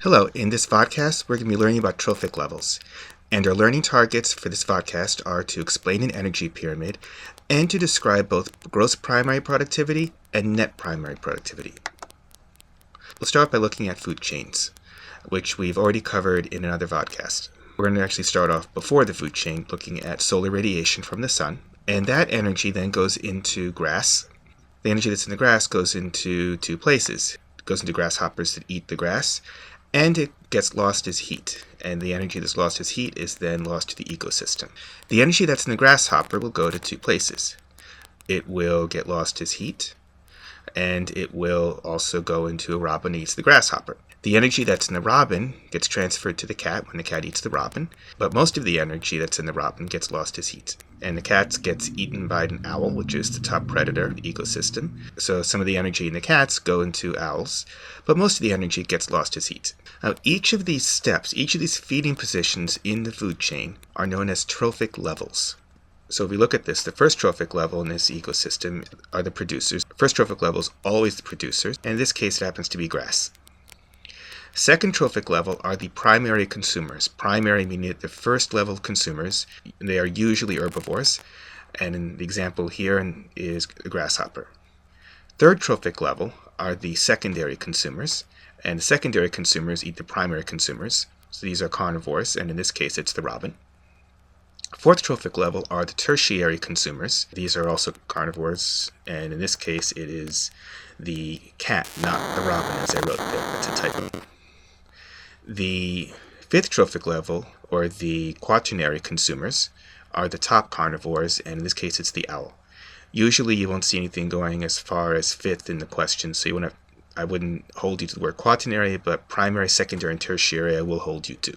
Hello, in this Vodcast, we're going to be learning about trophic levels. And our learning targets for this Vodcast are to explain an energy pyramid and to describe both gross primary productivity and net primary productivity. We'll start by looking at food chains, which we've already covered in another Vodcast. We're going to actually start off before the food chain, looking at solar radiation from the sun. And that energy then goes into grass. The energy that's in the grass goes into two places. It goes into grasshoppers that eat the grass, and it gets lost as heat. And the energy that's lost as heat is then lost to the ecosystem. The energy that's in the grasshopper will go to two places. It will get lost as heat, and it will also go into a robin that eats the grasshopper. The energy that's in the robin gets transferred to the cat when the cat eats the robin, but most of the energy that's in the robin gets lost as heat. And the cat gets eaten by an owl, which is the top predator of the ecosystem. So some of the energy in the cats go into owls, but most of the energy gets lost as heat. Now, each of these steps, each of these feeding positions in the food chain are known as trophic levels. So if we look at this, the first trophic level in this ecosystem are the producers. The first trophic level is always the producers, and in this case it happens to be grass. Second trophic level are the primary consumers. Primary meaning the first level of consumers. They are usually herbivores, and in the example here is the grasshopper. Third trophic level are the secondary consumers, and the secondary consumers eat the primary consumers. So these are carnivores, and in this case it's the robin. Fourth trophic level are the tertiary consumers. These are also carnivores, and in this case it is the cat, not the robin, as I wrote there. That's a typo. The fifth trophic level, or the quaternary consumers, are the top carnivores, and in this case it's the owl. Usually you won't see anything going as far as fifth in the question, so I wouldn't hold you to the word quaternary, but primary, secondary, and tertiary I will hold you to.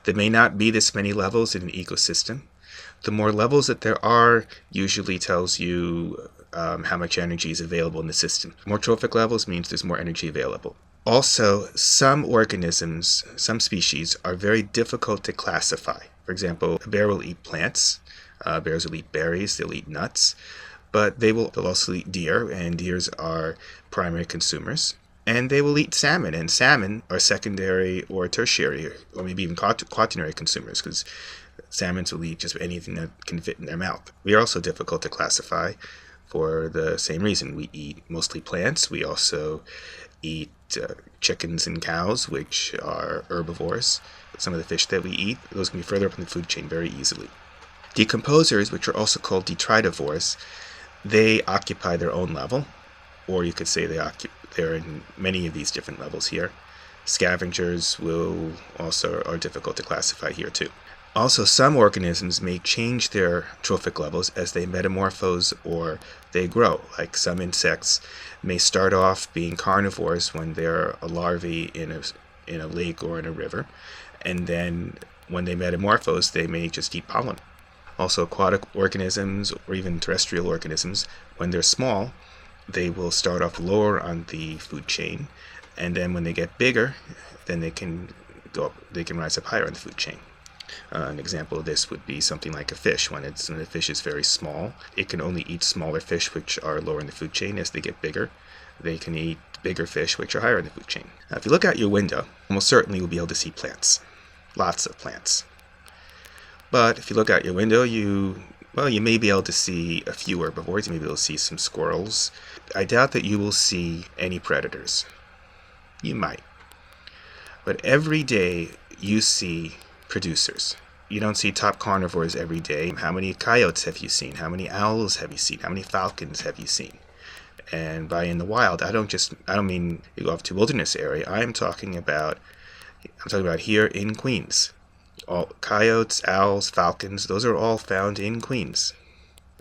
There may not be this many levels in an ecosystem. The more levels that there are usually tells you how much energy is available in the system. More trophic levels means there's more energy available. Also, some organisms, some species, are very difficult to classify. For example, a bear will eat plants. Bears will eat berries. They'll eat nuts. But they'll also eat deer, and deers are primary consumers. And they will eat salmon, and salmon are secondary or tertiary, or maybe even quaternary consumers, because salmons will eat just anything that can fit in their mouth. We are also difficult to classify for the same reason. We eat mostly plants. We also eat chickens and cows, which are herbivores. Some of the fish that we eat, those can be further up in the food chain very easily. Decomposers, which are also called detritivores, they occupy their own level, or you could say they're in many of these different levels here. Scavengers are difficult to classify here too. Also, some organisms may change their trophic levels as they metamorphose or they grow. Like some insects may start off being carnivores when they're a larvae in a lake or in a river, and then when they metamorphose, they may just eat pollen. Also, aquatic organisms or even terrestrial organisms, when they're small, they will start off lower on the food chain, and then when they get bigger, then they can rise up higher on the food chain. An example of this would be something like a fish. When the fish is very small, it can only eat smaller fish which are lower in the food chain. As they get bigger, they can eat bigger fish which are higher in the food chain. Now, if you look out your window, almost certainly you'll be able to see plants. Lots of plants. But if you look out your window, you may be able to see a few herbivores. You may be able to see some squirrels. I doubt that you will see any predators. You might. But every day you see producers. You don't see top carnivores every day. How many coyotes have you seen? How many owls have you seen? How many falcons have you seen? And by in the wild, I don't mean you go off to wilderness area. I'm talking about here in Queens. All coyotes, owls, falcons, those are all found in Queens.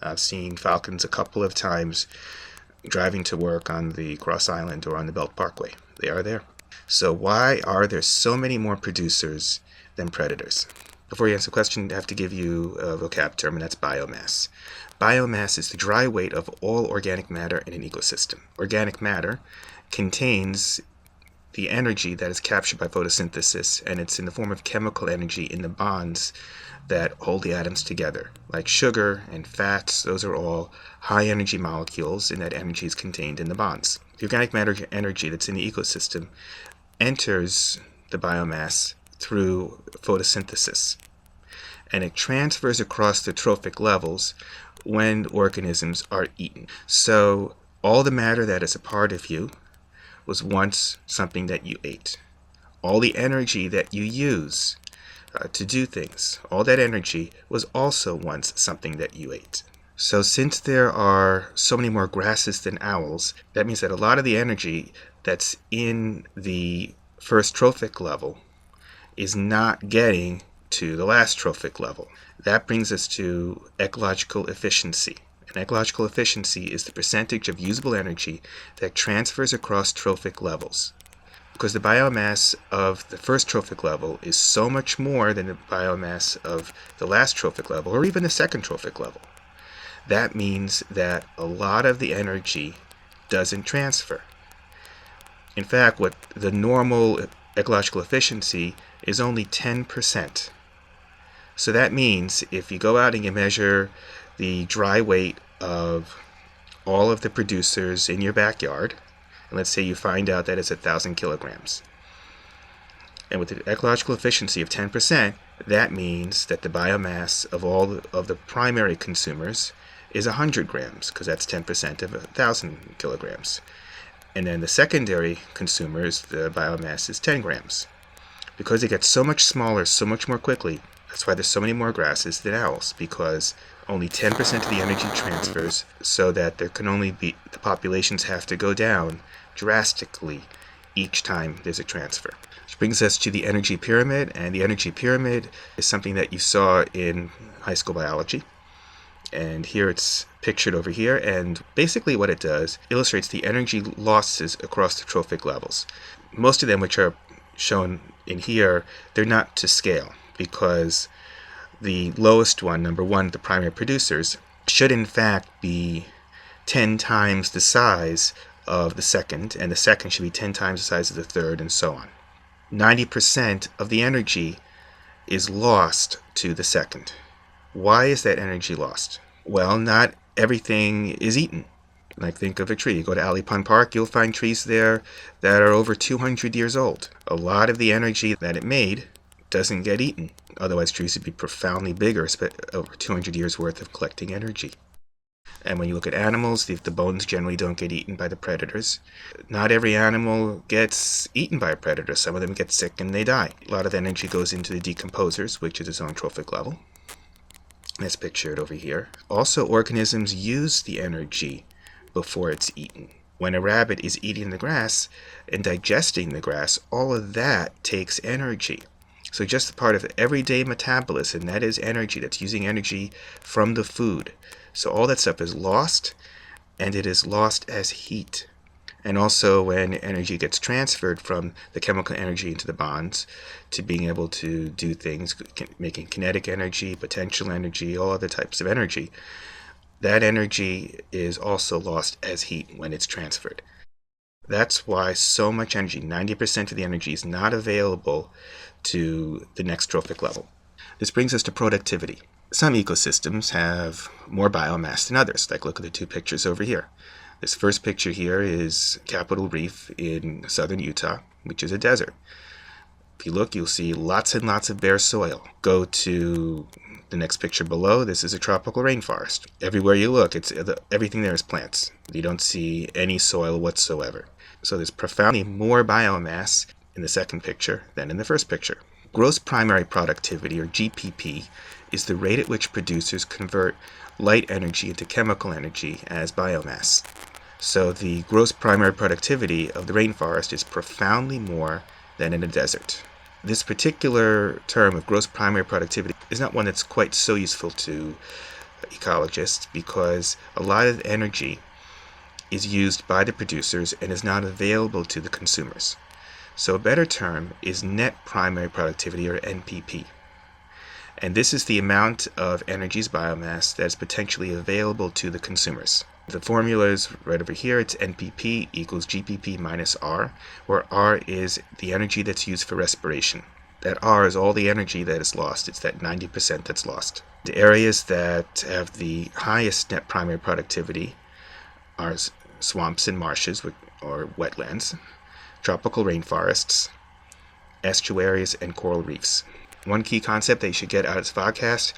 I've seen falcons a couple of times driving to work on the Cross Island or on the Belt Parkway. They are there. So why are there so many more producers than predators? Before you answer the question, I have to give you a vocab term, and that's biomass. Biomass is the dry weight of all organic matter in an ecosystem. Organic matter contains the energy that is captured by photosynthesis, and it's in the form of chemical energy in the bonds that hold the atoms together. Like sugar and fats, those are all high energy molecules, and that energy is contained in the bonds. The organic matter energy that's in the ecosystem enters the biomass through photosynthesis, and it transfers across the trophic levels when organisms are eaten. So all the matter that is a part of you was once something that you ate. All the energy that you use to do things, all that energy was also once something that you ate. So since there are so many more grasses than owls, that means that a lot of the energy that's in the first trophic level is not getting to the last trophic level. That brings us to ecological efficiency. And ecological efficiency is the percentage of usable energy that transfers across trophic levels. Because the biomass of the first trophic level is so much more than the biomass of the last trophic level, or even the second trophic level. That means that a lot of the energy doesn't transfer. In fact, what the normal ecological efficiency is only 10%. So that means if you go out and you measure the dry weight of all of the producers in your backyard, and let's say you find out that it's 1,000 kilograms. And with the ecological efficiency of 10%, that means that the biomass of all of the primary consumers is 100 grams, because that's 10% of 1,000 kilograms. And then the secondary consumers, the biomass is 10 grams. Because it gets so much smaller so much more quickly, that's why there's so many more grasses than owls, because only 10% of the energy transfers, so that there can only be, the populations have to go down drastically each time there's a transfer. Which brings us to the energy pyramid, and the energy pyramid is something that you saw in high school biology. And here it's pictured over here, and basically what it does illustrates the energy losses across the trophic levels. Most of them, which are shown in here, they're not to scale, because the lowest one, number one, the primary producers, should in fact be 10 times the size of the second, and the second should be 10 times the size of the third, and so on. 90% of the energy is lost to the second. Why is that energy lost? Well, not everything is eaten. Like, think of a tree. You go to Alley Pond Park, you'll find trees there that are over 200 years old. A lot of the energy that it made doesn't get eaten. Otherwise, trees would be profoundly bigger, over 200 years worth of collecting energy. And when you look at animals, the bones generally don't get eaten by the predators. Not every animal gets eaten by a predator. Some of them get sick and they die. A lot of energy goes into the decomposers, which is its own trophic level. That's pictured over here. Also, organisms use the energy before it's eaten. When a rabbit is eating the grass and digesting the grass, all of that takes energy. So just a part of everyday metabolism, that is energy, that's using energy from the food. So all that stuff is lost, and it is lost as heat. And also when energy gets transferred from the chemical energy into the bonds to being able to do things, making kinetic energy, potential energy, all other types of energy, that energy is also lost as heat when it's transferred. That's why so much energy, 90% of the energy, is not available to the next trophic level. This brings us to productivity. Some ecosystems have more biomass than others. Like, look at the two pictures over here. This first picture here is Capitol Reef in southern Utah, which is a desert. If you look, you'll see lots and lots of bare soil. Go to the next picture below. This is a tropical rainforest. Everywhere you look, everything there is plants. You don't see any soil whatsoever. So there's profoundly more biomass in the second picture than in the first picture. Gross primary productivity, or GPP, is the rate at which producers convert light energy into chemical energy as biomass. So the gross primary productivity of the rainforest is profoundly more than in a desert. This particular term of gross primary productivity is not one that's quite so useful to ecologists, because a lot of energy is used by the producers and is not available to the consumers. So a better term is net primary productivity, or NPP. And this is the amount of energy's biomass that is potentially available to the consumers. The formula is right over here. It's NPP equals GPP minus R, where R is the energy that's used for respiration. That R is all the energy that is lost. It's that 90% that's lost. The areas that have the highest net primary productivity are swamps and marshes, or wetlands. tropical rainforests, estuaries, and coral reefs. One key concept that you should get out of this podcast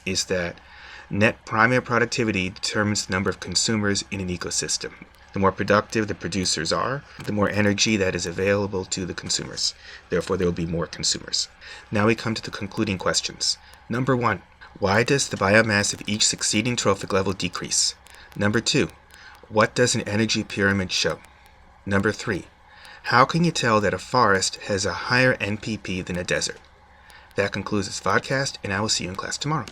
is that net primary productivity determines the number of consumers in an ecosystem. The more productive the producers are, the more energy that is available to the consumers. Therefore, there will be more consumers. Now we come to the concluding questions. Number 1, why does the biomass of each succeeding trophic level decrease? Number 2, what does an energy pyramid show? Number 3, how can you tell that a forest has a higher NPP than a desert? That concludes this podcast, and I will see you in class tomorrow.